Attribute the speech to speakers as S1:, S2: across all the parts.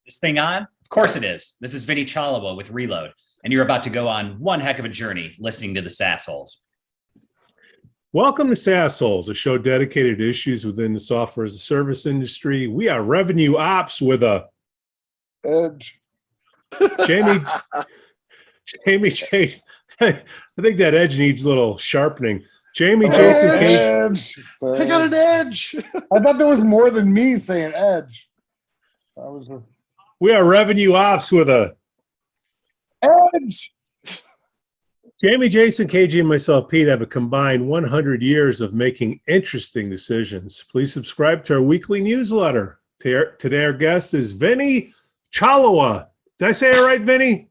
S1: This thing on? Of course it is. This is Vinnie Cholewa with Reload, and you're about to go on one heck of a journey listening to the SaasHoles.
S2: Welcome to SaasHoles, a show dedicated to issues within the software as a service industry. We are revenue ops with a
S3: edge.
S2: Jamie, I think that edge needs a little sharpening. Jamie, Jason,
S3: edge.
S4: I got an edge.
S3: I thought there was more than me saying edge. So I was just
S2: we are revenue ops with a
S3: edge.
S2: Jamie, Jason, KG, and myself, Pete, have a combined 100 years of making interesting decisions. Please subscribe to our weekly newsletter. Today, our guest is Vinnie Cholewa. Did I say it right, Vinnie?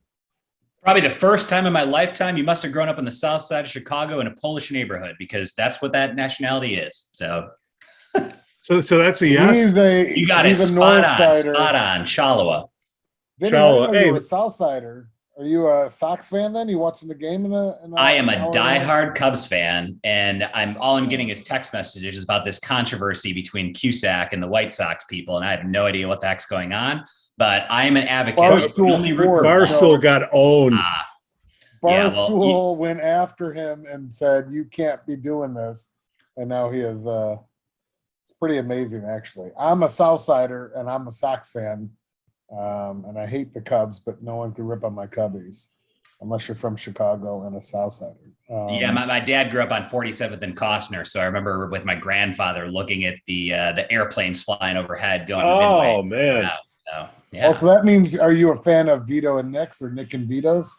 S1: Probably the first time in my lifetime. You must have grown up in the south side of Chicago in a Polish neighborhood, because that's what that nationality is. So
S2: that's a yes.
S1: You got it. Spot on. Cholewa.
S3: Vinny, you're a South Sider. Are you a Sox fan then? You watching the game
S1: I am a diehard Cubs fan, and I'm getting is text messages about this controversy between Cusack and the White Sox people, and I have no idea what the heck's going on. But I am an advocate.
S2: Barstool got owned.
S3: Barstool went after him and said, "You can't be doing this," and now he is. It's pretty amazing, actually. I'm a Southsider and I'm a Sox fan, and I hate the Cubs, but no one can rip on my Cubbies unless you're from Chicago and a Southsider.
S1: My dad grew up on 47th and Costner, so I remember with my grandfather looking at the airplanes flying overhead, going,
S2: "Oh man."
S3: Yeah. Oh, so that means, are you a fan of Vito and Nick's or Nick and Vito's?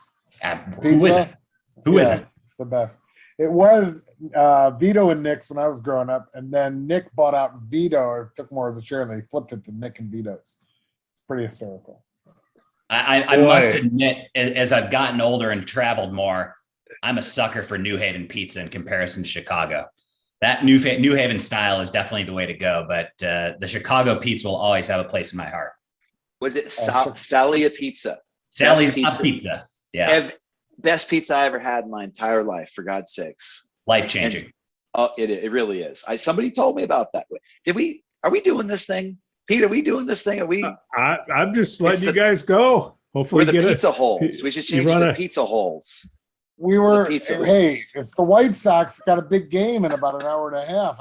S1: Who isn't? Who isn't?
S3: It's the best. It was Vito and Nick's when I was growing up, and then Nick bought out Vito, or took more of the share, and they flipped it to Nick and Vito's. Pretty hysterical.
S1: I must admit, as I've gotten older and traveled more, I'm a sucker for New Haven pizza in comparison to Chicago. That New Haven style is definitely the way to go, but the Chicago pizza will always have a place in my heart.
S4: Was it Sally Pizza?
S1: Sally's pizza. Yeah.
S4: Best pizza I ever had in my entire life, for God's sakes.
S1: Life-changing.
S4: It really is. Somebody told me about that. Are we doing this thing? Pete, are we doing this thing?
S2: I'm just letting you guys go. Hopefully
S4: we're the pizza holes. We should change to pizza holes.
S3: Hey, it's the White Sox got a big game in about an hour and a half.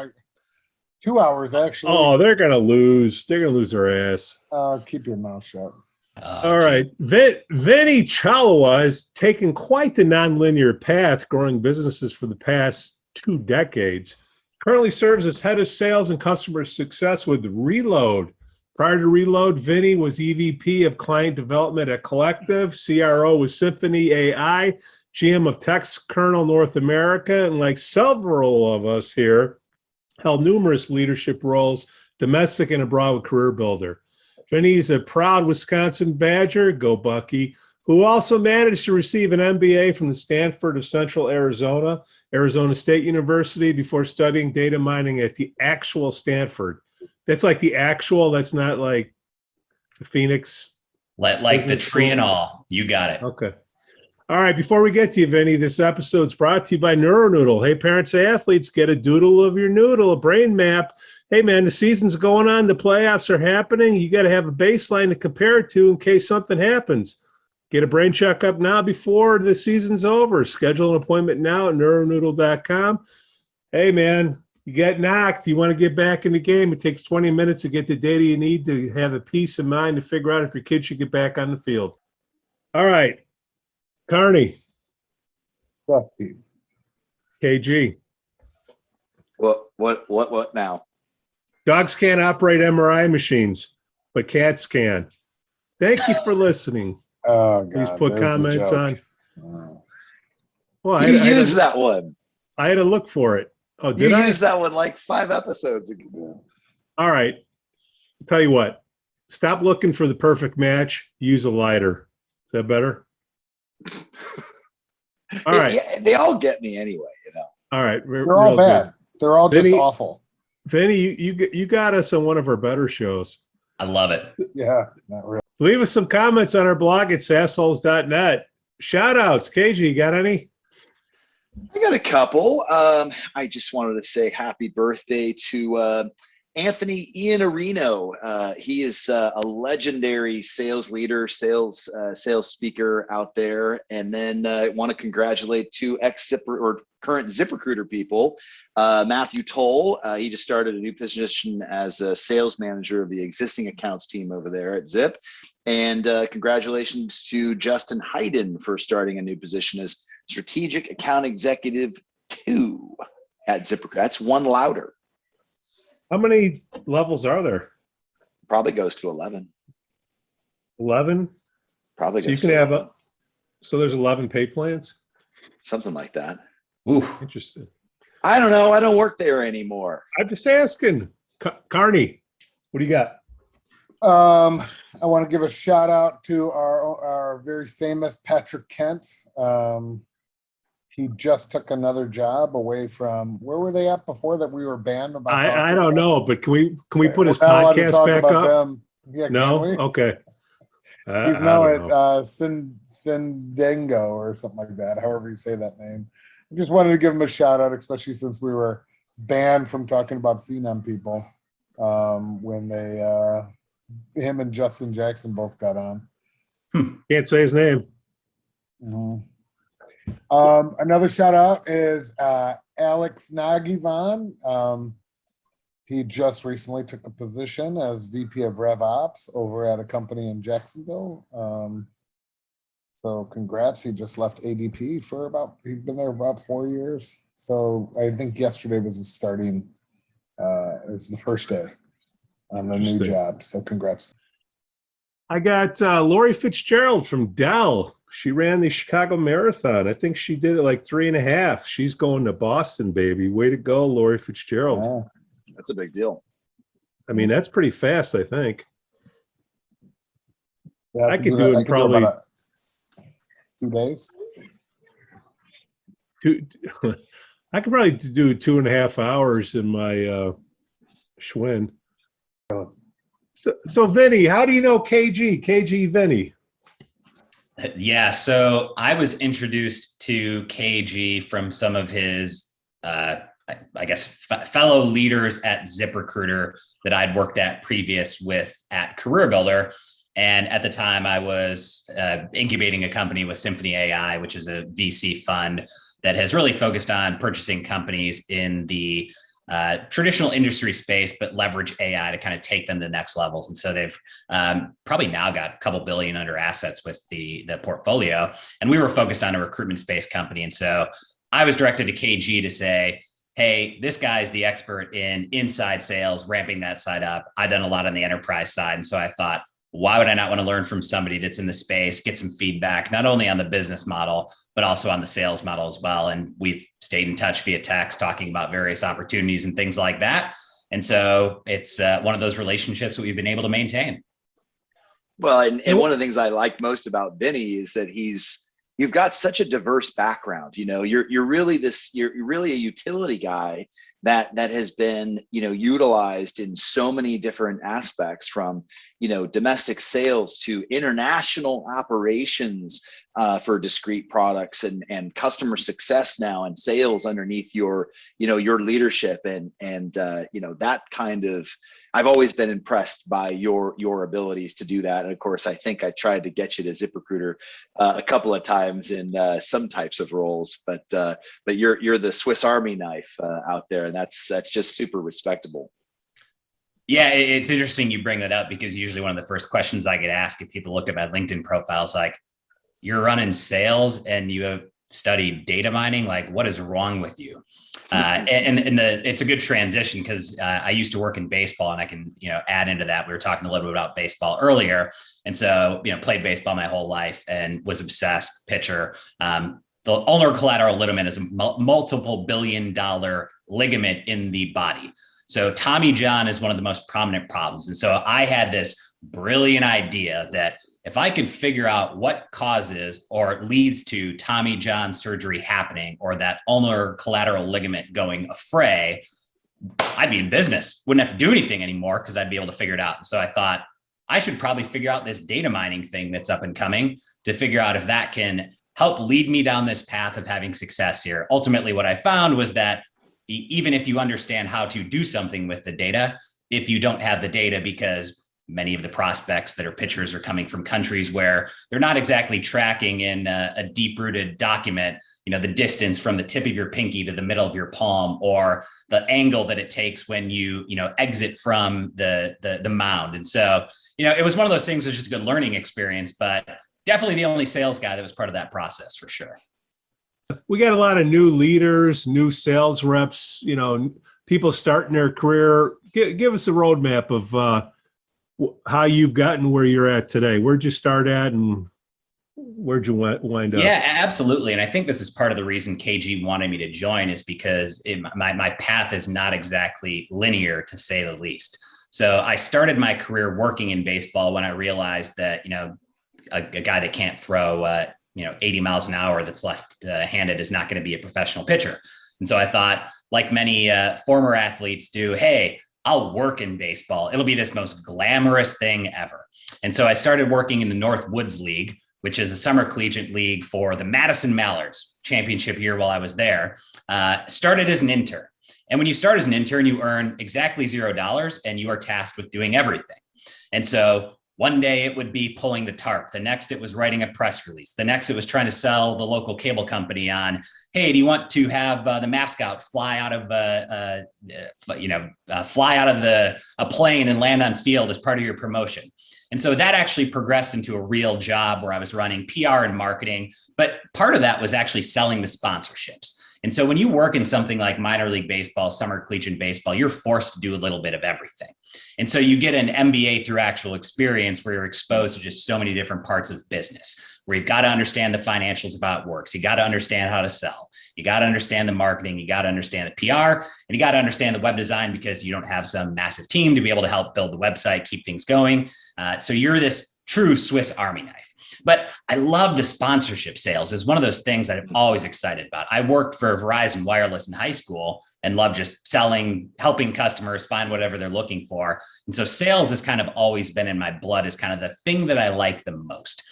S3: 2 hours, actually.
S2: Oh, they're going to lose. They're going to lose their ass.
S3: Keep your mouth shut.
S2: All right. Vinnie Cholewa has taken quite the nonlinear path, growing businesses for the past 2 decades. Currently serves as head of sales and customer success with Reload. Prior to Reload, Vinnie was EVP of client development at Collective, CRO with Symphony AI, GM of Textkernel North America, and like several of us here, held numerous leadership roles, domestic and abroad with Career Builder. Vinnie is a proud Wisconsin Badger, go Bucky, who also managed to receive an MBA from the Stanford of Central Arizona State University, before studying data mining at the actual Stanford. That's like the actual, that's not like the Phoenix.
S1: Like the tree and all. You got it.
S2: Okay. All right, before we get to you, Vinnie, this episode's brought to you by NeuroNoodle. Hey, parents, athletes, get a doodle of your noodle, a brain map. Hey, man, the season's going on. The playoffs are happening. You got to have a baseline to compare it to in case something happens. Get a brain checkup now before the season's over. Schedule an appointment now at neuronoodle.com. Hey, man, you get knocked. You want to get back in the game. It takes 20 minutes to get the data you need to have a peace of mind to figure out if your kid should get back on the field. All right. Carney. KG.
S4: What now?
S2: Dogs can't operate MRI machines, but cats can. Thank you for listening.
S3: Oh, God,
S2: please put comments on.
S4: Well, you used that one.
S2: I had to look for it. Oh, did I?
S4: You used that one like 5 episodes ago.
S2: All right. I'll tell you what. Stop looking for the perfect match. Use a lighter. Is that better? All right.
S4: Yeah, they all get me anyway, you know.
S2: All right.
S3: They're all bad. Good. They're all just awful.
S2: Vinnie, you got us on one of our better shows.
S1: I love it.
S3: Yeah, not really.
S2: Leave us some comments on our blog at SaasHoles.net. Shout outs. KG, you got any?
S4: I got a couple. I just wanted to say happy birthday to Anthony Iannarino. He is a legendary sales leader, sales speaker out there. And then I want to congratulate two current ZipRecruiter people. Matthew Toll, he just started a new position as a sales manager of the existing accounts team over there at Zip. And congratulations to Justin Hayden for starting a new position as strategic account executive 2 at ZipRecruiter. That's one louder.
S2: How many levels are there?
S4: Probably goes to 11.
S2: 11?
S4: Probably
S2: So you
S4: goes
S2: can
S4: to
S2: have
S4: 11.
S2: so there's 11 pay plans?
S4: Something like that.
S1: Ooh.
S2: Interesting.
S4: I don't know. I don't work there anymore.
S2: I'm just asking. Carney, what do you got?
S3: I want to give a shout out to our very famous Patrick Kent. He just took another job away from, where were they at before that we were banned about?
S2: I don't know, but can we put his
S3: We're not allowed to
S2: podcast
S3: talk
S2: back
S3: about
S2: up?
S3: them. Yeah,
S2: No?
S3: can we?
S2: Okay.
S3: He's
S2: I
S3: now
S2: don't know.
S3: at Sindengo or something like that, however you say that name. I just wanted to give him a shout out, especially since we were banned from talking about Phenom people when him and Justin Jackson both got on.
S2: Can't say his name.
S3: Mhm. Another shout out is Alex Nagivan. He just recently took a position as VP of Rev Ops over at a company in Jacksonville. So congrats. He just left ADP he's been there about 4 years. So I think yesterday was his starting, it's the first day on the new job. So congrats.
S2: I got Lori Fitzgerald from Dell. She ran the Chicago Marathon. I think she did it like 3.5. She's going to Boston, baby. Way to go, Lori Fitzgerald.
S4: That's a big deal.
S2: I mean, that's pretty fast, I think.
S3: Yeah,
S2: I could do it in probably
S3: about 2 days.
S2: I could probably do 2.5 hours in my Schwinn. So Vinny, how do you know KG Vinny?
S1: Yeah, so I was introduced to KG from some of his, I guess, fellow leaders at ZipRecruiter that I'd worked at previous with at Career Builder. And at the time, I was incubating a company with Symphony AI, which is a VC fund that has really focused on purchasing companies in the traditional industry space, but leverage AI to kind of take them to the next levels. And so they've probably now got a couple billion under assets with the portfolio. And we were focused on a recruitment space company. And so I was directed to KG to say, hey, this guy's the expert in inside sales, ramping that side up. I've done a lot on the enterprise side. And so I thought, why would I not want to learn from somebody that's in the space, get some feedback, not only on the business model, but also on the sales model as well. And we've stayed in touch via text, talking about various opportunities and things like that. And so it's one of those relationships that we've been able to maintain.
S4: Well, and one of the things I like most about Vinny is that you've got such a diverse background. You know, you're really a utility guy that has been, utilized in so many different aspects, from, domestic sales to international operations for discrete products, and customer success now and sales underneath your leadership. And that kind of, I've always been impressed by your abilities to do that. And of course, I think I tried to get you to ZipRecruiter a couple of times in some types of roles, but you're the Swiss Army knife out there, and that's just super respectable.
S1: Yeah, it's interesting you bring that up, because usually one of the first questions I get asked if people look at my LinkedIn profile is like, you're running sales and you have studied data mining, like what is wrong with you? It's a good transition, because I used to work in baseball, and I can add into that. We were talking a little bit about baseball earlier, and so played baseball my whole life and was obsessed pitcher. The ulnar collateral ligament is a multiple billion-dollar ligament in the body. So Tommy John is one of the most prominent problems, and so I had this brilliant idea that if I could figure out what causes or leads to Tommy John surgery happening, or that ulnar collateral ligament going affray, I'd be in business. Wouldn't have to do anything anymore, because I'd be able to figure it out. And so I thought I should probably figure out this data mining thing that's up and coming to figure out if that can help lead me down this path of having success here. Ultimately, what I found was that even if you understand how to do something with the data, if you don't have the data, because many of the prospects that are pitchers are coming from countries where they're not exactly tracking in a deep-rooted document, the distance from the tip of your pinky to the middle of your palm, or the angle that it takes when you exit from the mound. And so, it was one of those things that was just a good learning experience, but definitely the only sales guy that was part of that process for sure.
S2: We got a lot of new leaders, new sales reps, people starting their career. Give us a roadmap of how you've gotten where you're at today. Where'd you start at and where'd you wind up?
S1: Yeah, absolutely. And I think this is part of the reason KG wanted me to join, is because my path is not exactly linear, to say the least. So I started my career working in baseball when I realized that, a guy that can't throw, 80 miles an hour that's left-handed is not going to be a professional pitcher. And so I thought, like many former athletes do, hey, I'll work in baseball. It'll be this most glamorous thing ever. And so I started working in the North Woods League, which is a summer collegiate league for the Madison Mallards, championship year while I was there. Started as an intern. And when you start as an intern, you earn exactly $0 and you are tasked with doing everything. And so one day it would be pulling the tarp. The next it was writing a press release. The next it was trying to sell the local cable company on, hey, do you want to have the mascot fly out of a plane and land on field as part of your promotion? And so that actually progressed into a real job where I was running PR and marketing, but part of that was actually selling the sponsorships. And so when you work in something like minor league baseball, summer collegiate baseball, you're forced to do a little bit of everything. And so you get an MBA through actual experience where you're exposed to just so many different parts of business, where you've got to understand the financials of how it works. You got to understand how to sell. You got to understand the marketing. You got to understand the PR, and you got to understand the web design, because you don't have some massive team to be able to help build the website, keep things going. So you're this true Swiss Army knife. But I love the sponsorship sales. Is one of those things that I'm always excited about. I worked for Verizon Wireless in high school and loved just selling, helping customers find whatever they're looking for. And so sales has kind of always been in my blood as kind of the thing that I like the most.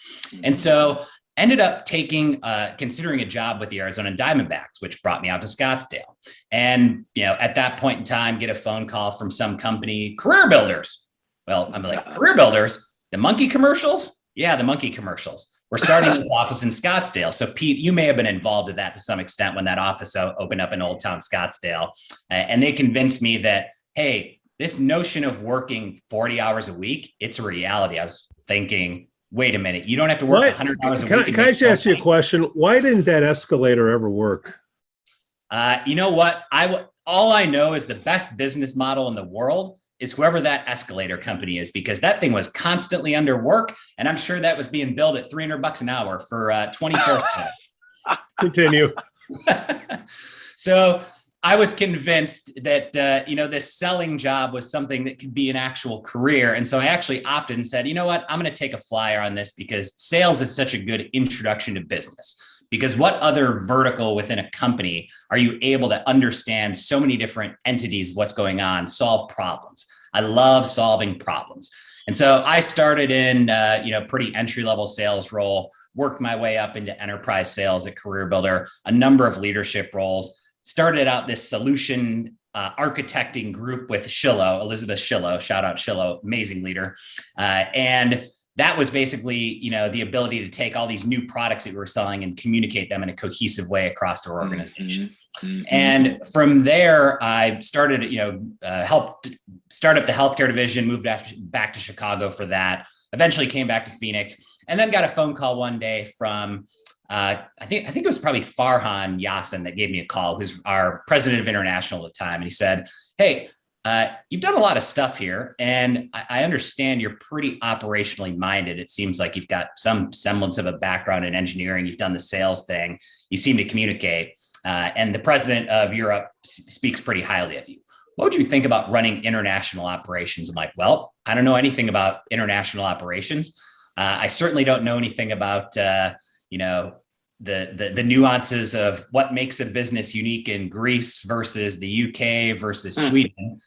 S1: And so ended up considering a job with the Arizona Diamondbacks, which brought me out to Scottsdale. And, at that point in time, get a phone call from some company, Career Builders. Well, I'm like, Career Builders, the monkey commercials? Yeah, the monkey commercials. We're starting this office in Scottsdale. So Pete, you may have been involved in that to some extent when that office opened up in Old Town Scottsdale. And they convinced me that, hey, this notion of working 40 hours a week, it's a reality. I was thinking, wait a minute, you don't have to work 100 hours a week.
S2: Can I just ask you a question? Why didn't that escalator ever work?
S1: You know what? All I know is the best business model in the world is whoever that escalator company is, because that thing was constantly under work. And I'm sure that was being billed at $300 an hour for 24.
S2: Continue.
S1: So I was convinced that, this selling job was something that could be an actual career. And so I actually opted and said, you know what, I'm going to take a flyer on this, because sales is such a good introduction to business. Because what other vertical within a company are you able to understand so many different entities of what's going on, solve problems? I love solving problems. And so I started in, pretty entry-level sales role, worked my way up into enterprise sales at Career Builder, a number of leadership roles, started out this solution architecting group with Elizabeth Shillow, shout out Shillow, amazing leader. And that was basically, the ability to take all these new products that we were selling and communicate them in a cohesive way across our organization. Mm-hmm. And from there, I started, helped start up the healthcare division, moved back to Chicago for that, eventually came back to Phoenix, and then got a phone call one day from, I think it was probably Farhan Yassin that gave me a call, who's our president of international at the time. And he said, hey, you've done a lot of stuff here, and I understand you're pretty operationally minded. It seems like you've got some semblance of a background in engineering. You've done the sales thing. You seem to communicate. And the president of Europe speaks pretty highly of you. What would you think about running international operations? I'm like, well, I don't know anything about international operations. I certainly don't know anything about, the nuances of what makes a business unique in Greece versus the UK versus Sweden.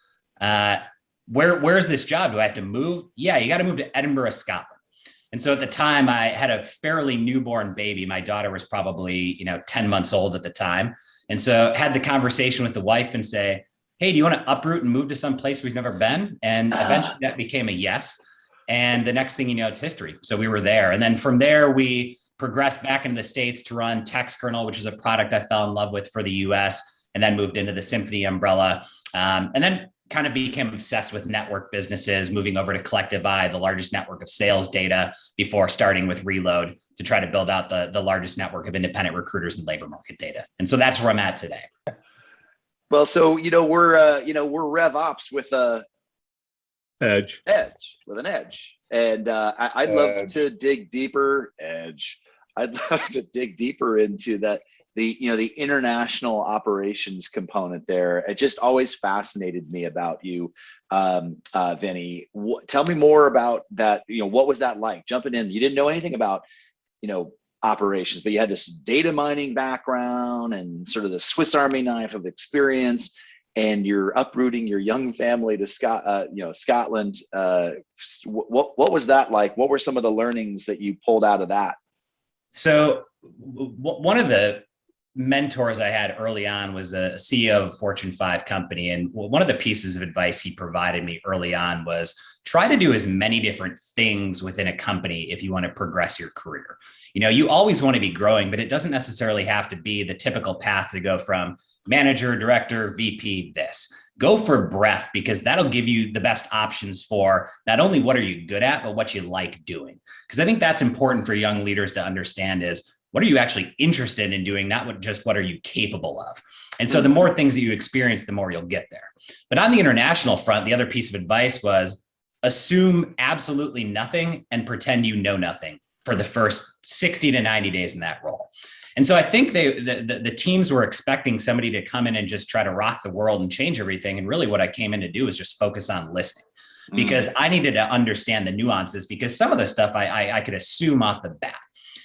S1: Where's this job? Do I have to move? Yeah, you got to move to Edinburgh, Scotland. And so at the time I had a fairly newborn baby. My daughter was probably, 10 months old at the time. And so had the conversation with the wife and say, hey, do you want to uproot and move to some place we've never been? And eventually that became a yes. And the next thing you know, it's history. So we were there. And then from there, we progressed back into the States to run TextKernel, which is a product I fell in love with for the US, and then moved into the Symphony umbrella. And then kind of became obsessed with network businesses, moving over to Collective Eye, the largest network of sales data, before starting with Relode to try to build out the largest network of independent recruiters and labor market data. And so that's where I'm at today.
S4: Well, so, we're Rev Ops with a
S2: Edge.
S4: with an edge. And I'd love to dig deeper I'd love to dig deeper into the international operations component there. It just always fascinated me about you, Vinnie. Tell me more about that. What was that like jumping in? You didn't know anything about, operations, but you had this data mining background and sort of the Swiss Army knife of experience, and you're uprooting your young family to Scotland. What was that like? What were some of the learnings that you pulled out of that?
S1: So one of the mentors I had early on was a CEO of a Fortune 5 company. And one of the pieces of advice he provided me early on was try to do as many different things within a company if you want to progress your career. You always want to be growing, but it doesn't necessarily have to be the typical path to go from manager, director, VP, this. Go for breadth, because that'll give you the best options for not only what are you good at, but what you like doing. Because I think that's important for young leaders to understand is, what are you actually interested in doing? Not what are you capable of? And so the more things that you experience, the more you'll get there. But on the international front, the other piece of advice was assume absolutely nothing and pretend you know nothing for the first 60 to 90 days in that role. And so I think the teams were expecting somebody to come in and just try to rock the world and change everything. And really what I came in to do is just focus on listening, because I needed to understand the nuances, because some of the stuff I could assume off the bat.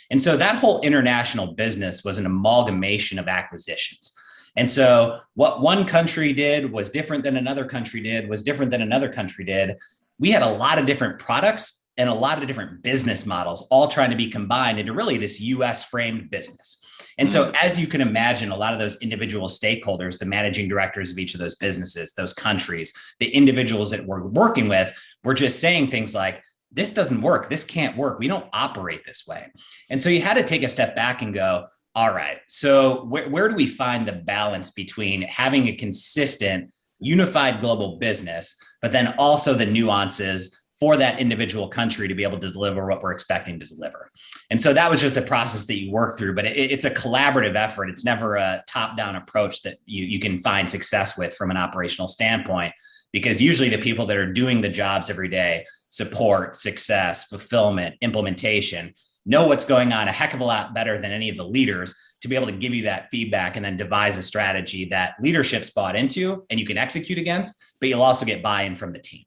S1: And so that whole international business was an amalgamation of acquisitions. And so what one country did was different than another country did, was different than another country did. We had a lot of different products and a lot of different business models, all trying to be combined into really this US framed business. And so as you can imagine, a lot of those individual stakeholders, the managing directors of each of those businesses, those countries, the individuals that we're working with, were just saying things like, this doesn't work. This can't work. We don't operate this way. And so you had to take a step back and go, all right, so where do we find the balance between having a consistent, unified global business, but then also the nuances for that individual country to be able to deliver what we're expecting to deliver? And so that was just a process that you work through, but it's a collaborative effort. It's never a top-down approach that you can find success with from an operational standpoint. Because usually the people that are doing the jobs every day, support, success, fulfillment, implementation, know what's going on a heck of a lot better than any of the leaders to be able to give you that feedback and then devise a strategy that leadership's bought into and you can execute against, but you'll also get buy-in from the team.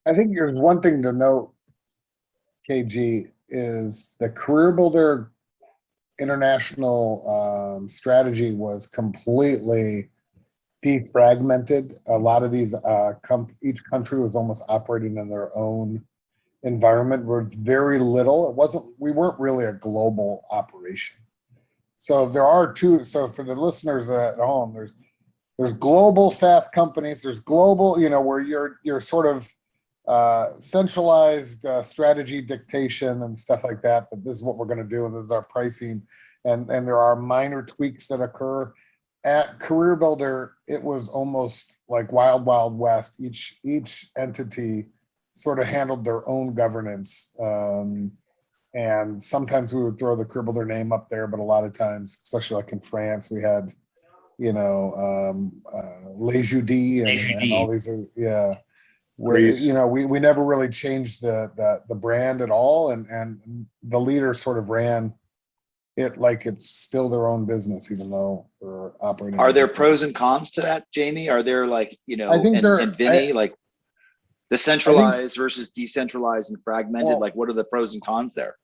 S3: I think there's one thing to note, KG, is the Career Builder international strategy was completely defragmented. A lot of these, each country was almost operating in their own environment with very little. We weren't really a global operation. So there are two. So for the listeners at home, there's global SaaS companies. There's global, where you're sort of centralized strategy dictation and stuff like that. But this is what we're going to do, and this is our pricing, and there are minor tweaks that occur. At Career Builder, it was almost like Wild Wild West. Each entity sort of handled their own governance. And sometimes we would throw the Career Builder name up there, but a lot of times, especially like in France, we had, Les Jeudis and all these, where, we never really changed the brand at all. And the leaders sort of ran it like it's still their own business, even though they're operating.
S4: Are there pros and cons to that, Jamie? Are there and Vinnie, like the centralized versus decentralized and fragmented? Like, what are the pros and cons there?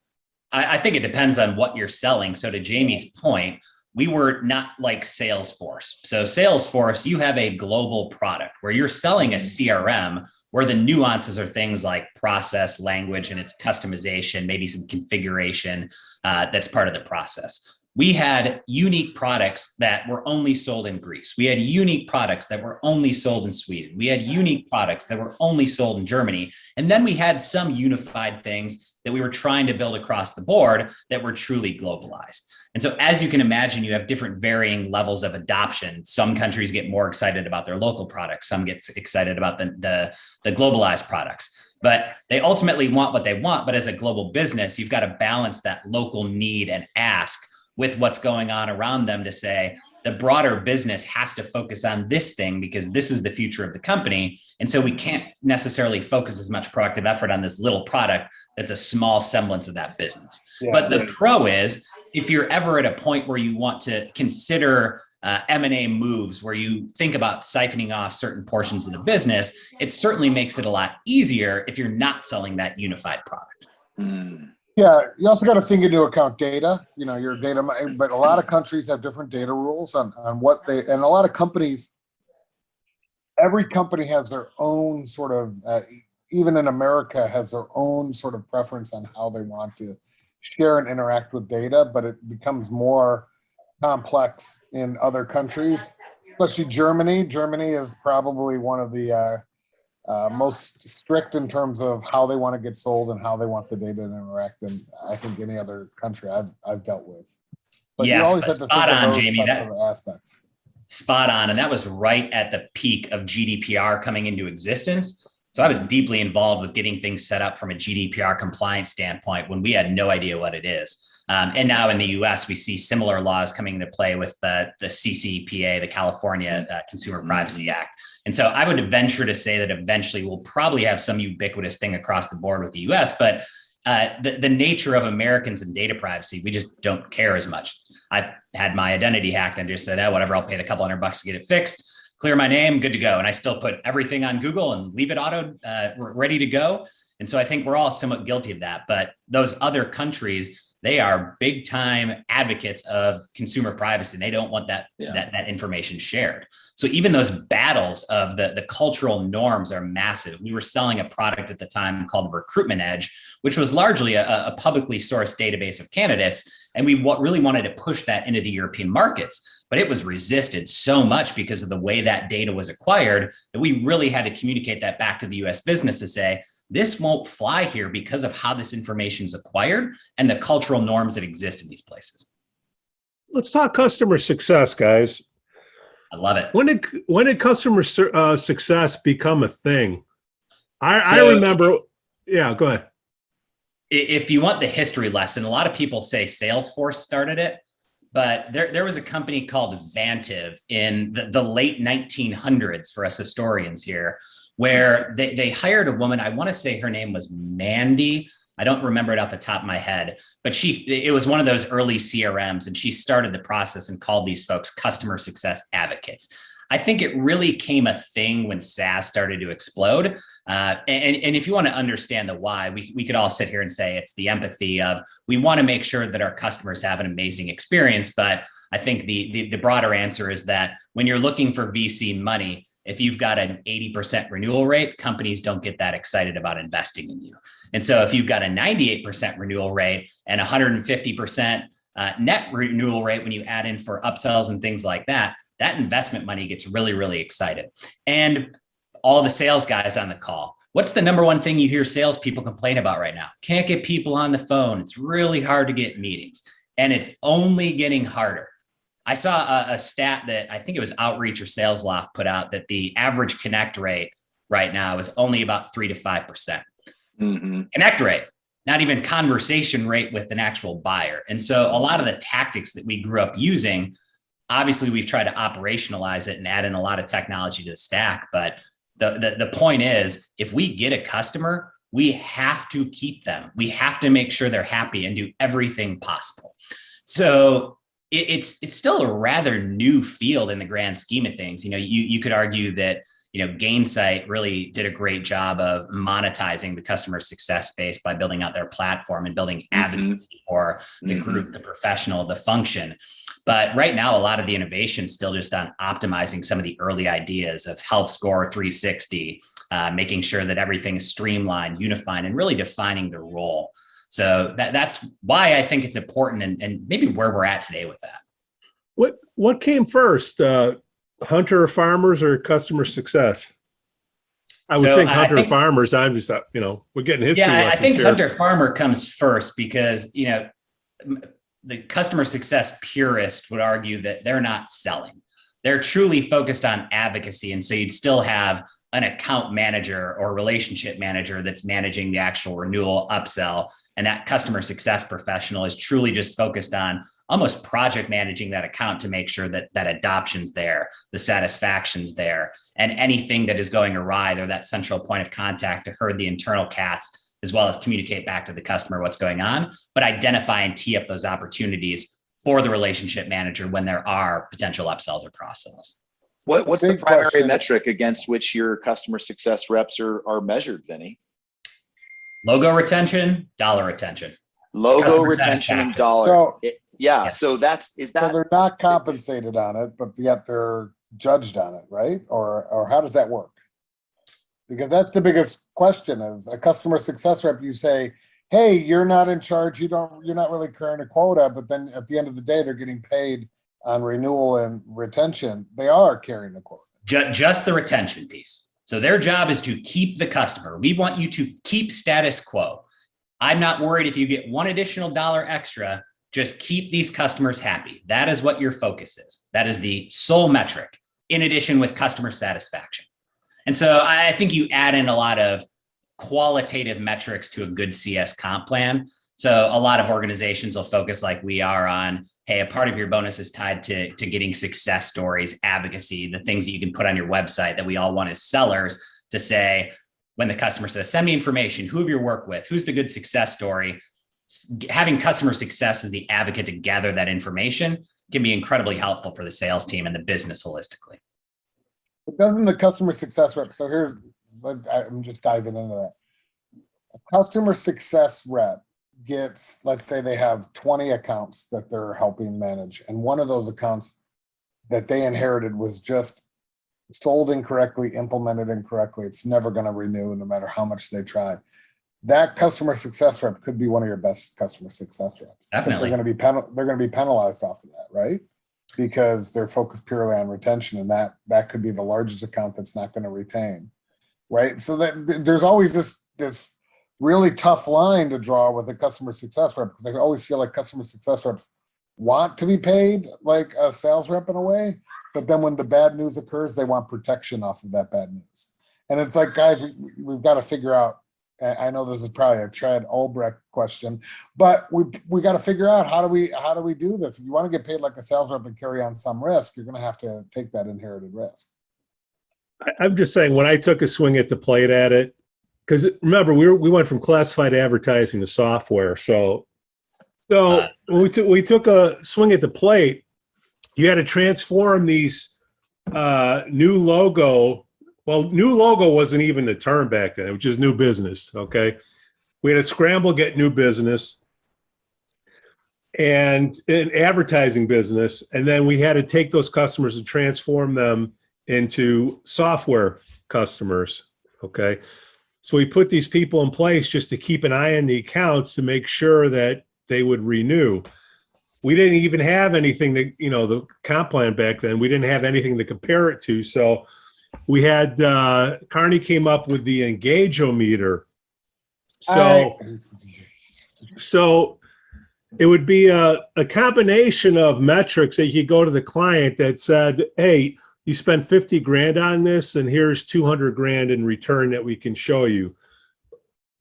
S1: I think it depends on what you're selling. So to Jamie's point, we were not like Salesforce. So Salesforce, you have a global product where you're selling a CRM where the nuances are things like process, language, and its customization, maybe some configuration that's part of the process. we had unique products that were only sold in Greece. We had unique products that were only sold in Sweden. We had unique products that were only sold in Germany. And then we had some unified things that we were trying to build across the board that were truly globalized. And so, as you can imagine, you have different varying levels of adoption. Some countries get more excited about their local products. Some get excited about the globalized products. But they ultimately want what they want. But as a global business, you've got to balance that local need and ask with what's going on around them to say, the broader business has to focus on this thing because this is the future of the company. And so we can't necessarily focus as much proactive effort on this little product that's a small semblance of that business. Yeah, but the pro is, if you're ever at a point where you want to consider M&A moves, where you think about siphoning off certain portions of the business, it certainly makes it a lot easier if you're not selling that unified product.
S3: Yeah, you also got to think into account data, your data, but a lot of countries have different data rules on what they, and a lot of companies, every company has their own sort of, even in America, has their own sort of preference on how they want to share and interact with data, but it becomes more complex in other countries, especially Germany. Germany is probably one of the most strict in terms of how they want to get sold and how they want the data to interact than I think any other country I've dealt with. But
S1: yes,
S3: you always have to think of those
S1: Jamie,
S3: types of aspects.
S1: Spot on. And that was right at the peak of GDPR coming into existence. So I was deeply involved with getting things set up from a GDPR compliance standpoint when we had no idea what it is. And now in the US, we see similar laws coming into play with the CCPA, the California Consumer Privacy Act. And so I would venture to say that eventually we'll probably have some ubiquitous thing across the board with the US, but the nature of Americans and data privacy, we just don't care as much. I've had my identity hacked and just said, oh, whatever, I'll pay the couple $100 to get it fixed, clear my name, good to go. And I still put everything on Google and leave it auto ready to go. And so I think we're all somewhat guilty of that. But those other countries, they are big time advocates of consumer privacy. They don't want that information shared. So even those battles of the cultural norms are massive. We were selling a product at the time called Recruitment Edge, which was largely a publicly sourced database of candidates. And we really wanted to push that into the European markets, but it was resisted so much because of the way that data was acquired that we really had to communicate that back to the US business to say, this won't fly here because of how this information is acquired and the cultural norms that exist in these places.
S2: Let's talk customer success, guys.
S1: I love it.
S2: When did customer success become a thing? I remember. Yeah, go ahead.
S1: If you want the history lesson, a lot of people say Salesforce started it, but there was a company called Vantiv in the late 1900s for us historians here, where they hired a woman. I want to say her name was Mandy. I don't remember it off the top of my head, but it was one of those early CRMs, and she started the process and called these folks customer success advocates. I think it really came a thing when SaaS started to explode. And if you want to understand the why, we could all sit here and say it's the empathy of, we want to make sure that our customers have an amazing experience. But I think the broader answer is that when you're looking for VC money, if you've got an 80% renewal rate, companies don't get that excited about investing in you. And so if you've got a 98% renewal rate and 150% net renewal rate, when you add in for upsells and things like that, that investment money gets really, really excited. And all the sales guys on the call, what's the number one thing you hear salespeople complain about right now? Can't get people on the phone. It's really hard to get meetings, and it's only getting harder. I saw a stat that I think it was Outreach or SalesLoft put out that the average connect rate right now is only about 3 to 5%. Connect rate, not even conversation rate with an actual buyer. And so a lot of the tactics that we grew up using, obviously we've tried to operationalize it and add in a lot of technology to the stack. But the point is, if we get a customer, we have to keep them. We have to make sure they're happy and do everything possible. So it's still a rather new field in the grand scheme of things. You could argue that, Gainsight really did a great job of monetizing the customer success space by building out their platform and building advocacy for the group, the professional, the function. But right now, a lot of the innovation is still just on optimizing some of the early ideas of Health Score 360, making sure that everything is streamlined, unified, and really defining the role. So that's why I think it's important, and maybe where we're at today with that.
S2: What came first, hunter farmers or customer success? I would think hunter farmers. I'm just, we're getting history lessons
S1: I think
S2: here.
S1: hunter farmer comes first because, the customer success purist would argue that they're not selling. They're truly focused on advocacy. And so you'd still have an account manager or relationship manager that's managing the actual renewal upsell. And that customer success professional is truly just focused on almost project managing that account to make sure that that adoption's there, the satisfaction's there, and anything that is going awry, they're that central point of contact to herd the internal cats, as well as communicate back to the customer what's going on, but identify and tee up those opportunities for the relationship manager when there are potential upsells or cross-sells.
S4: What's the primary metric against which your customer success reps are measured, Vinnie?
S1: Logo retention, dollar retention.
S4: Logo retention and dollar. So so
S3: they're not compensated on it, but yet they're judged on it, right? Or how does that work? Because that's the biggest question. Is a customer success rep, you say, hey, you're not in charge, you're not really carrying a quota, but then at the end of the day, they're getting paid on renewal and retention. They are carrying a quota.
S1: Just the retention piece. So their job is to keep the customer. We want you to keep status quo. I'm not worried if you get one additional dollar extra, just keep these customers happy. That is what your focus is. That is the sole metric, in addition with customer satisfaction. And so I think you add in a lot of qualitative metrics to a good CS comp plan. So a lot of organizations will focus like we are on, hey, a part of your bonus is tied to getting success stories, advocacy, the things that you can put on your website that we all want as sellers to say, when the customer says, send me information, who have you worked with, who's the good success story, having customer success as the advocate to gather that information can be incredibly helpful for the sales team and the business holistically.
S3: But doesn't the customer success rep, I'm just diving into that. A customer success rep gets, let's say they have 20 accounts that they're helping manage. And one of those accounts that they inherited was just sold incorrectly, implemented incorrectly. It's never going to renew no matter how much they try. That customer success rep could be one of your best customer success reps.
S1: Definitely.
S3: They're going to be penalized off of that, right? Because they're focused purely on retention, and that could be the largest account that's not going to retain, right? So that there's always this really tough line to draw with a customer success rep, because I always feel like customer success reps want to be paid like a sales rep in a way, but then when the bad news occurs, they want protection off of that bad news. And it's like, guys, we've got to figure out. I know this is probably a Chad Albrecht question, but we got to figure out how do we do this? If you want to get paid like a sales rep and carry on some risk, you're going to have to take that inherited risk.
S2: I'm just saying, when I took a swing at the plate at it, because remember we went from classified advertising to software, so when we took a swing at the plate, you had to transform these new logo. Well, new logo wasn't even the term back then. It was just new business, okay? We had to scramble, get new business and an advertising business, and then we had to take those customers and transform them into software customers, okay? So we put these people in place just to keep an eye on the accounts to make sure that they would renew. We didn't even have anything to, the comp plan back then, we didn't have anything to compare it to, so we had Carney came up with the Engage-O-Meter. So it would be a combination of metrics that you could go to the client that said, hey, you spent 50 grand on this, and here's 200 grand in return that we can show you.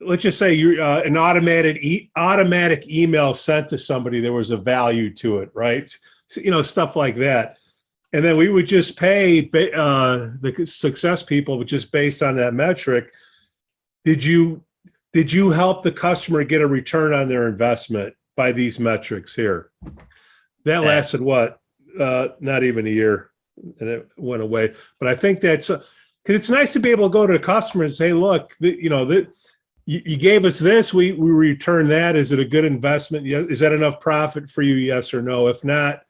S2: Let's just say you're an automatic email sent to somebody, there was a value to it, right? So, stuff like that. And then we would just pay the success people just based on that metric. Did you help the customer get a return on their investment by these metrics here? That lasted what? Not even a year, and it went away. But I think that's because it's nice to be able to go to the customer and say, look, you gave us this, we return that. Is it a good investment? Is that enough profit for you? Yes or no? If not,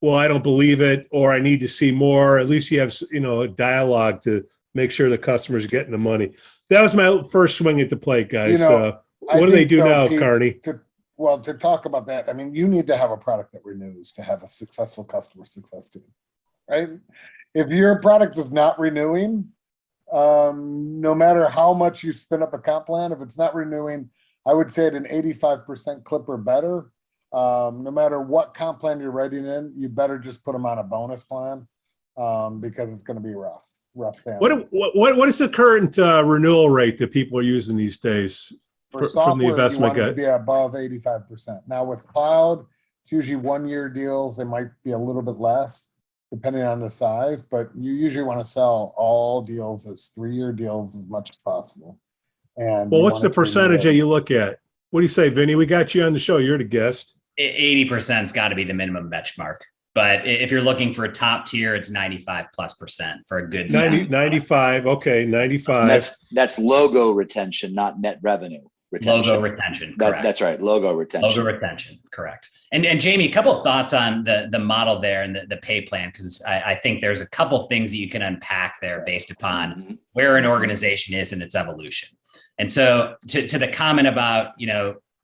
S2: well, I don't believe it, or I need to see more. At least you have, a dialogue to make sure the customer's getting the money. That was my first swing at the plate, guys. What do they do now,
S3: Pete,
S2: Carney?
S3: to talk about that, I mean, you need to have a product that renews to have a successful customer success team, right? If your product is not renewing, no matter how much you spin up a comp plan, if it's not renewing, I would say at an 85% clip or better, no matter what comp plan you're writing in, you better just put them on a bonus plan, because it's going to be rough.
S2: What is the current renewal rate that people are using these days?
S3: For software,
S2: from the investment
S3: you want it to be above 85%. Now with cloud, it's usually 1-year deals. They might be a little bit less depending on the size, but you usually want to sell all deals as 3-year deals as much as possible. And
S2: well, what's the percentage that you look at? What do you say, Vinny? We got you on the show. You're the guest.
S1: 80%'s got to be the minimum benchmark. But if you're looking for a top tier, it's 95+% for a good
S2: 95. Okay, 95.
S4: That's logo retention, not net revenue retention.
S1: Logo retention. Correct.
S4: That's right. Logo retention.
S1: Logo retention. Correct. And Jamie, a couple of thoughts on the model there and the pay plan, because I think there's a couple things that you can unpack there based upon where an organization is in its evolution. And so to the comment about,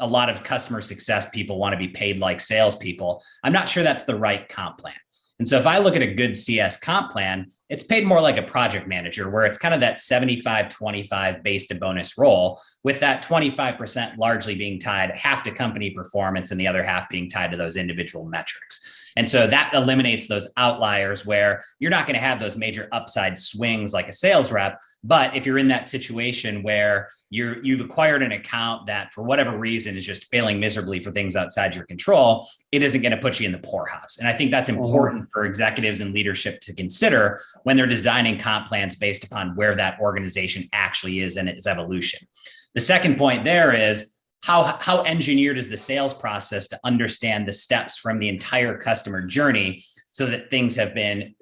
S1: a lot of customer success people want to be paid like salespeople, I'm not sure that's the right comp plan. And so if I look at a good CS comp plan, it's paid more like a project manager, where it's kind of that 75-25 base to bonus role, with that 25% largely being tied half to company performance and the other half being tied to those individual metrics. And so that eliminates those outliers where you're not going to have those major upside swings like a sales rep. But if you're in that situation where you've acquired an account that for whatever reason is just failing miserably for things outside your control, it isn't going to put you in the poorhouse. And I think that's important for executives and leadership to consider when they're designing comp plans based upon where that organization actually is in its evolution. The second point there is, how engineered is the sales process to understand the steps from the entire customer journey so that things have been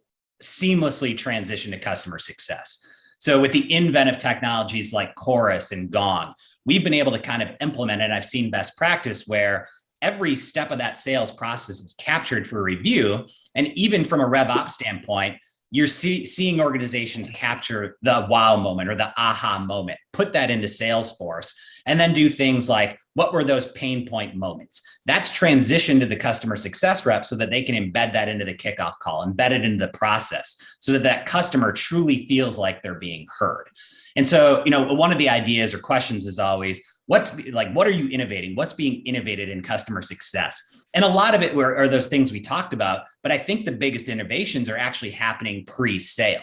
S1: seamlessly transitioned to customer success. So with the inventive technologies like Chorus and Gong, we've been able to kind of implement it. I've seen best practice where every step of that sales process is captured for review. And even from a rev op standpoint, you're seeing organizations capture the wow moment or the aha moment, put that into Salesforce, and then do things like, what were those pain point moments? That's transitioned to the customer success rep so that they can embed that into the kickoff call, embed it into the process so that that customer truly feels like they're being heard. And so, one of the ideas or questions is always, what are you innovating? What's being innovated in customer success? And a lot of it are those things we talked about, but I think the biggest innovations are actually happening pre-sale.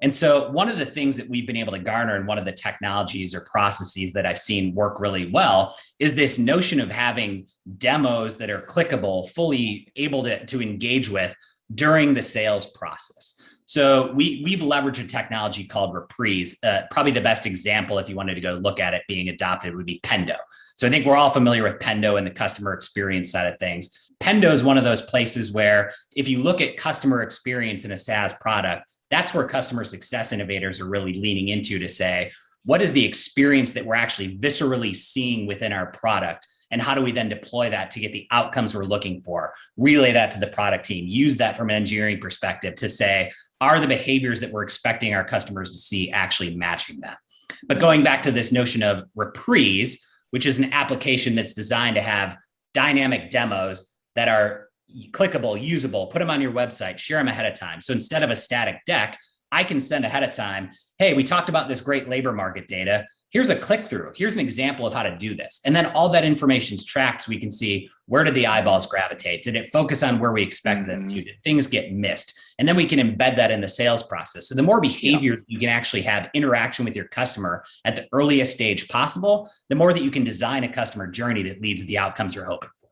S1: And so one of the things that we've been able to garner, and one of the technologies or processes that I've seen work really well, is this notion of having demos that are clickable, fully able to engage with during the sales process. So we've leveraged a technology called Reprise. Probably the best example, if you wanted to go look at it being adopted, would be Pendo. So I think we're all familiar with Pendo and the customer experience side of things. Pendo is one of those places where if you look at customer experience in a SaaS product, that's where customer success innovators are really leaning into to say, what is the experience that we're actually viscerally seeing within our product? And how do we then deploy that to get the outcomes we're looking for? Relay that to the product team, use that from an engineering perspective to say, are the behaviors that we're expecting our customers to see actually matching that? But going back to this notion of Reprise, which is an application that's designed to have dynamic demos that are clickable, usable, put them on your website, share them ahead of time. So instead of a static deck, I can send ahead of time, hey, we talked about this great labor market data. Here's a click through. Here's an example of how to do this. And then all that information is tracked so we can see, where did the eyeballs gravitate? Did it focus on where we expected them to? Did things get missed? And then we can embed that in the sales process. So the more behavior you can actually have interaction with your customer at the earliest stage possible, the more that you can design a customer journey that leads to the outcomes you're hoping for.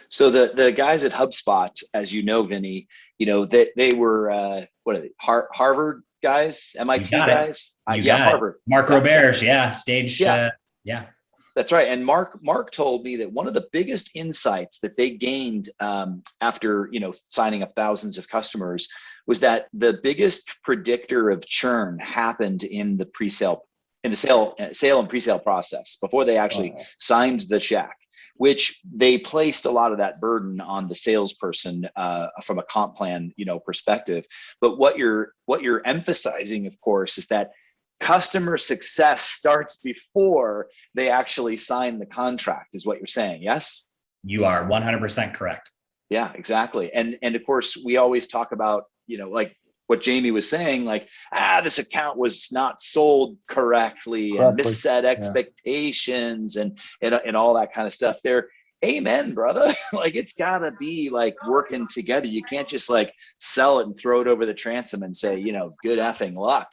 S4: So the guys at HubSpot, as you know, Vinny, they were what are they? Harvard guys, MIT guys, Harvard.
S1: Mark Roberge, stage,
S4: That's right. And Mark told me that one of the biggest insights that they gained after signing up thousands of customers was that the biggest predictor of churn happened in the sale and pre-sale process before they actually signed the check, which they placed a lot of that burden on the salesperson from a comp plan, perspective. But what you're emphasizing, of course, is that customer success starts before they actually sign the contract, is what you're saying. Yes.
S1: You are 100% correct.
S4: Yeah, exactly. And of course, we always talk about, like what Jamie was saying, like, this account was not sold correctly and misset expectations and all that kind of stuff there. Amen, brother. Like, it's gotta be like working together. You can't just like sell it and throw it over the transom and say, good effing luck,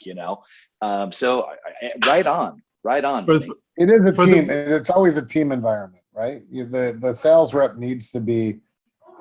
S4: So right on.
S3: It is a team, and it's always a team environment, right? The sales rep needs to be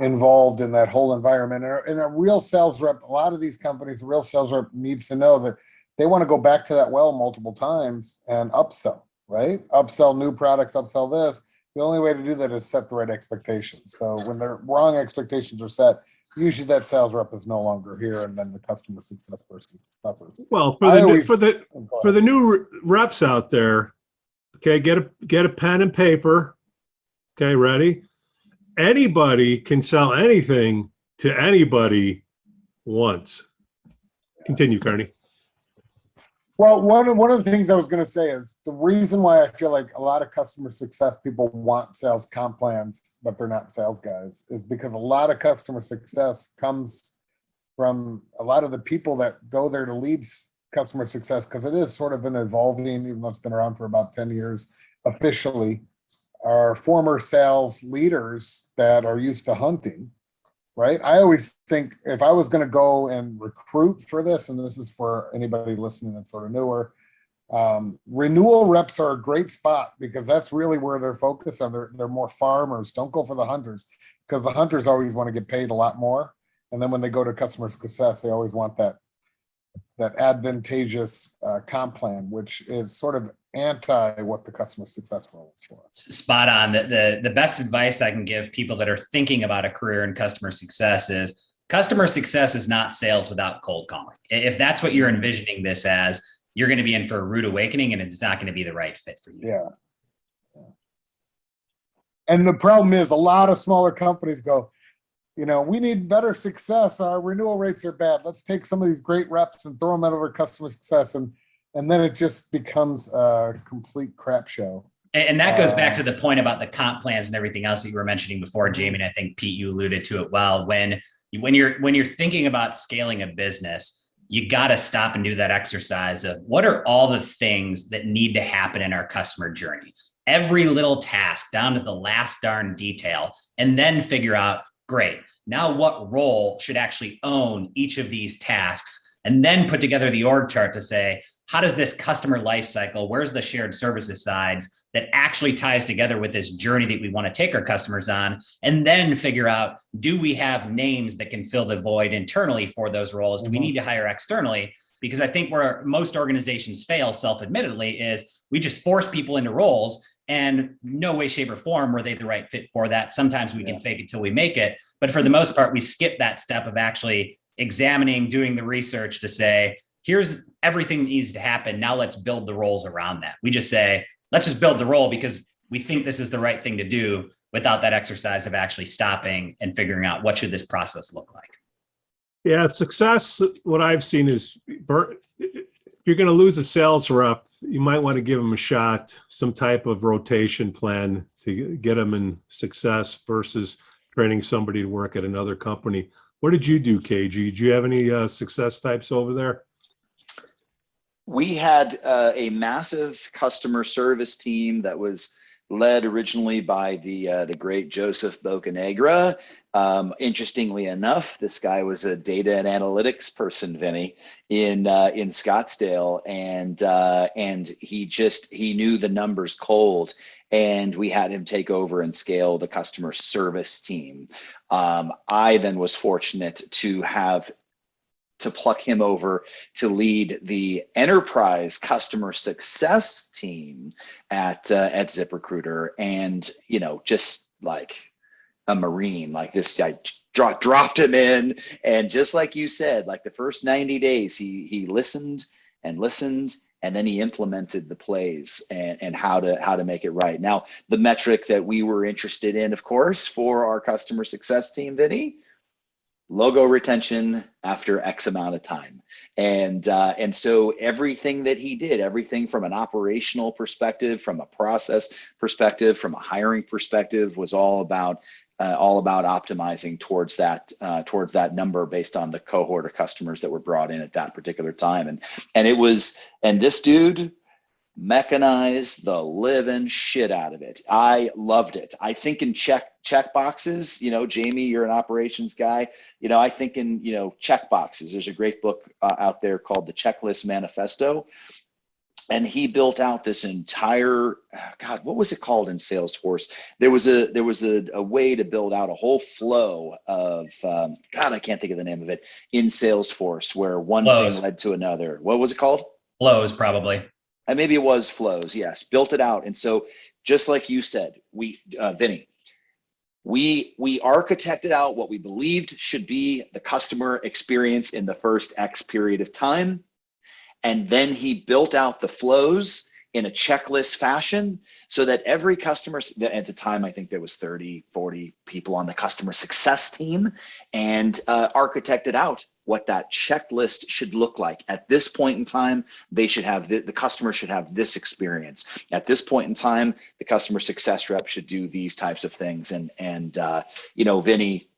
S3: involved in that whole environment. And a real sales rep, a lot of these companies, a real sales rep needs to know that they want to go back to that well multiple times and upsell, right? Upsell new products, upsell this. The only way to do that is set the right expectations. So when the wrong expectations are set, usually that sales rep is no longer here, and then the customer success person suffers.
S2: Well, for the new reps out there, okay, get a pen and paper. Okay, ready? Anybody can sell anything to anybody once. Continue, Carney.
S3: Well, one of the things I was going to say is the reason why I feel like a lot of customer success people want sales comp plans, but they're not sales guys, is because a lot of customer success comes from a lot of the people that go there to lead customer success, because it is sort of an evolving, even though it's been around for about 10 years officially, are former sales leaders that are used to hunting, right? I always think if I was going to go and recruit for this, and this is for anybody listening that's sort of newer, renewal reps are a great spot, because that's really where they're focused on. They're more farmers. Don't go for the hunters, because the hunters always want to get paid a lot more. And then when they go to customer success, they always want that advantageous comp plan, which is sort of anti what the customer success role is for.
S1: Spot on. The best advice I can give people that are thinking about a career in customer success is not sales without cold calling. If that's what you're envisioning this as, you're going to be in for a rude awakening, and it's not going to be the right fit for you.
S3: Yeah. And the problem is a lot of smaller companies go, we need better success. Our renewal rates are bad. Let's take some of these great reps and throw them out over customer success. And then it just becomes a complete crap show.
S1: And that goes back to the point about the comp plans and everything else that you were mentioning before, Jamie. And I think, Pete, you alluded to it well. When you're thinking about scaling a business, you got to stop and do that exercise of what are all the things that need to happen in our customer journey, every little task down to the last darn detail, and then figure out, great, now what role should actually own each of these tasks, and then put together the org chart to say, how does this customer life cycle, where's the shared services sides that actually ties together with this journey that we want to take our customers on, and then figure out, do we have names that can fill the void internally for those roles? Do we need to hire externally? Because I think where most organizations fail, self-admittedly, is we just force people into roles, and no way, shape, or form were they the right fit for that. Sometimes we can fake it till we make it. But for the most part, we skip that step of actually examining, doing the research to say, here's everything that needs to happen. Now let's build the roles around that. We just say, let's just build the role because we think this is the right thing to do, without that exercise of actually stopping and figuring out what should this process look like.
S2: Yeah, success, what I've seen is, if you're going to lose a sales rep, you might want to give them a shot, some type of rotation plan to get them in success versus training somebody to work at another company. What did you do, KG? Did you have any success types over there?
S4: We had a massive customer service team that was led originally by the great Joseph Bocanegra. Interestingly enough, this guy was a data and analytics person, Vinny, in Scottsdale, and he knew the numbers cold, and we had him take over and scale the customer service team. I then was fortunate to pluck him over to lead the enterprise customer success team at ZipRecruiter. And, just like a Marine, like this guy dropped him in. And just like you said, like the first 90 days, he listened and listened, and then he implemented the plays and how to make it right. Now, the metric that we were interested in, of course, for our customer success team, Vinny, logo retention after X amount of time. And so everything that he did, everything from an operational perspective, from a process perspective, from a hiring perspective, was all about optimizing towards that number based on the cohort of customers that were brought in at that particular time. And this dude mechanized the living shit out of it. I loved it. I think in check boxes, Jamie, you're an operations guy. I think in, check boxes. There's a great book out there called The Checklist Manifesto. And he built out this entire, God, what was it called in Salesforce? There was a way to build out a whole flow of, God, I can't think of the name of it, in Salesforce, where one thing led to another. What was it called?
S1: Flows, probably.
S4: And maybe it was flows. Yes, built it out. And so, just like you said, Vinny, we architected out what we believed should be the customer experience in the first X period of time. And then he built out the flows in a checklist fashion so that every customer, at the time, I think there was 30, 40 people on the customer success team, and architected out what that checklist should look like. At this point in time, they should have the customer should have this experience. At this point in time, the customer success rep should do these types of things. And Vinny,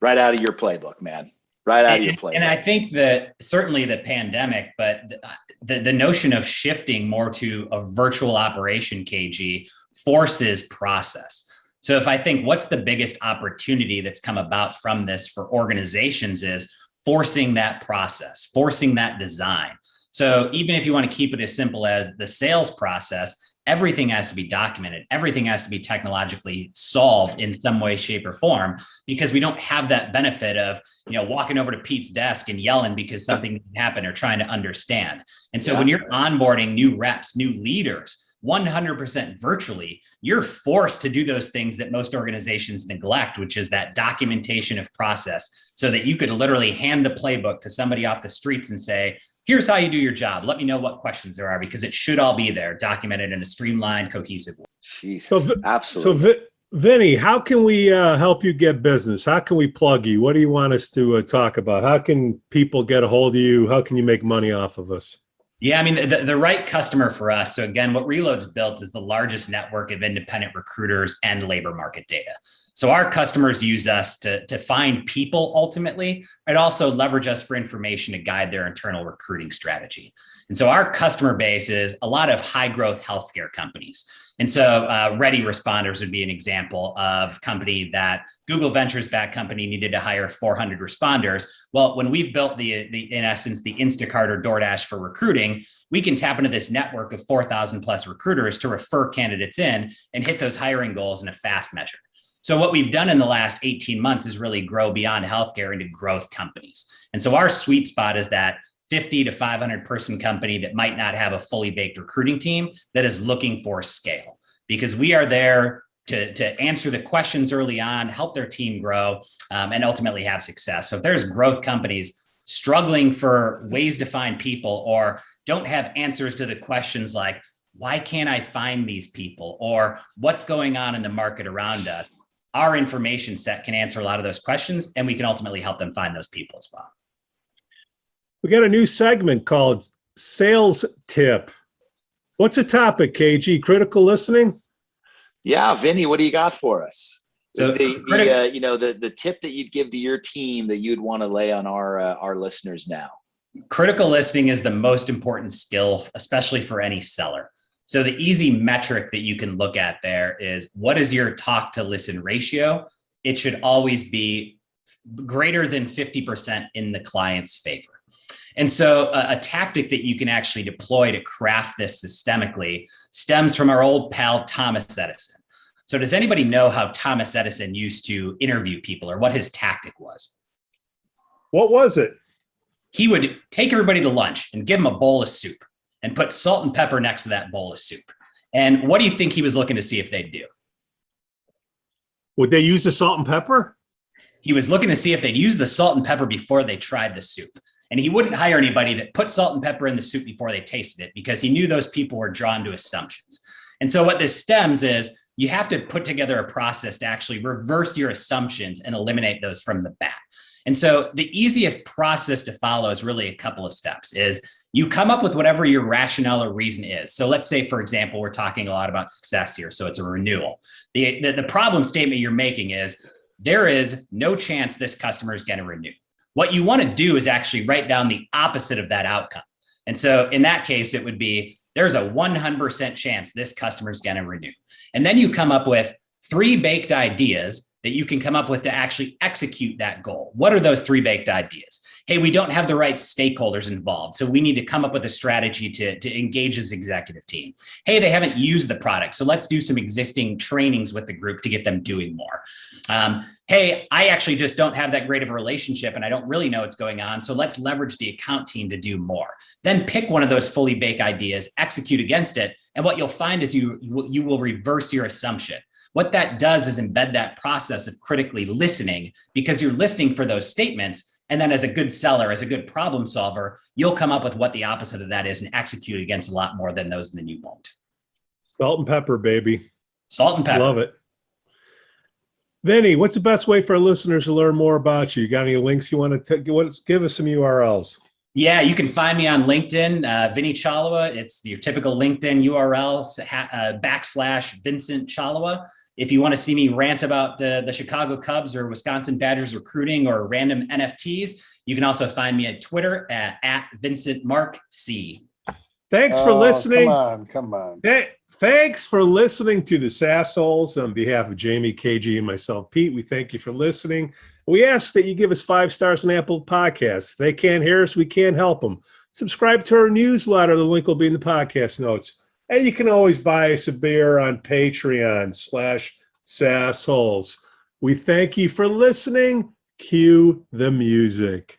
S4: right out of your playbook, man. Right out of your playbook.
S1: And I think that certainly the pandemic, but the notion of shifting more to a virtual operation, KG, forces process. So if I think what's the biggest opportunity that's come about from this for organizations is forcing that process, forcing that design. So even if you want to keep it as simple as the sales process, everything has to be documented. Everything has to be technologically solved in some way, shape, or form, because we don't have that benefit of, walking over to Pete's desk and yelling because something happened or trying to understand. And so when you're onboarding new reps, new leaders, 100% virtually, you're forced to do those things that most organizations neglect, which is that documentation of process, so that you could literally hand the playbook to somebody off the streets and say, here's how you do your job. Let me know what questions there are, because it should all be there, documented in a streamlined, cohesive way.
S4: Jesus, absolutely.
S2: So Vinny, how can we help you get business? How can we plug you? What do you want us to talk about? How can people get a hold of you? How can you make money off of us?
S1: Yeah, I mean, the right customer for us. So again, what Reload's built is the largest network of independent recruiters and labor market data. So our customers use us to find people ultimately, and also leverage us for information to guide their internal recruiting strategy. And so our customer base is a lot of high growth healthcare companies. And so Ready Responders would be an example of company that Google Ventures backed company needed to hire 400 responders. Well, when we've built in essence, the Instacart or DoorDash for recruiting, we can tap into this network of 4,000 plus recruiters to refer candidates in and hit those hiring goals in a fast measure. So what we've done in the last 18 months is really grow beyond healthcare into growth companies. And so our sweet spot is that 50 to 500 person company that might not have a fully baked recruiting team that is looking for scale, because we are there to answer the questions early on, help their team grow, and ultimately have success. So if there's growth companies struggling for ways to find people, or don't have answers to the questions like, why can't I find these people? Or what's going on in the market around us? Our information set can answer a lot of those questions, and we can ultimately help them find those people as well.
S2: We got a new segment called Sales Tip. What's the topic, KG? Critical listening?
S4: Yeah, Vinny, what do you got for us?
S1: So
S4: the tip that you'd give to your team that you'd want to lay on our listeners now.
S1: Critical listening is the most important skill, especially for any seller. So the easy metric that you can look at there is, what is your talk to listen ratio? It should always be greater than 50% in the client's favor. And so a tactic that you can actually deploy to craft this systemically stems from our old pal, Thomas Edison. So does anybody know how Thomas Edison used to interview people, or what his tactic was?
S2: What was it?
S1: He would take everybody to lunch and give them a bowl of soup and put salt and pepper next to that bowl of soup. And what do you think he was looking to see if they'd do?
S2: Would they use the salt and pepper?
S1: He was looking to see if they'd use the salt and pepper before they tried the soup. And he wouldn't hire anybody that put salt and pepper in the soup before they tasted it, because he knew those people were drawn to assumptions. And so what this stems is, you have to put together a process to actually reverse your assumptions and eliminate those from the bat. And so the easiest process to follow is really a couple of steps. Is you come up with whatever your rationale or reason is. So let's say, for example, we're talking a lot about success here. So it's a renewal. The problem statement you're making is there is no chance this customer is going to renew. What you want to do is actually write down the opposite of that outcome. And so in that case, it would be there's a 100% chance this customer is going to renew. And then you come up with 3 baked ideas that you can come up with to actually execute that goal. What are those 3 baked ideas? Hey, we don't have the right stakeholders involved, so we need to come up with a strategy to engage this executive team. Hey, they haven't used the product, so let's do some existing trainings with the group to get them doing more. Hey, I actually just don't have that great of a relationship and I don't really know what's going on, so let's leverage the account team to do more. Then pick one of those fully baked ideas, execute against it, and what you'll find is you will reverse your assumption. What that does is embed that process of critically listening, because you're listening for those statements. And then as a good seller, as a good problem solver, you'll come up with what the opposite of that is and execute against a lot more than those, and then you won't.
S2: Salt and pepper, baby.
S1: Salt and pepper.
S2: Love it. Vinny, what's the best way for our listeners to learn more about you? You got any links you want to give us some URLs?
S1: Yeah, you can find me on LinkedIn, Vinnie Cholewa. It's your typical LinkedIn URL, / Vincent Cholewa. If you want to see me rant about the Chicago Cubs or Wisconsin Badgers recruiting or random NFTs, you can also find me at Twitter at Vincent Mark C.
S2: Thanks for listening.
S3: Come on.
S2: Thanks for listening to the SaasHoles. On behalf of Jamie, KG, and myself, Pete, we thank you for listening. We ask that you give us 5 stars on Apple Podcasts. If they can't hear us, we can't help them. Subscribe to our newsletter. The link will be in the podcast notes. And you can always buy us a beer on Patreon / SaasHoles. We thank you for listening. Cue the music.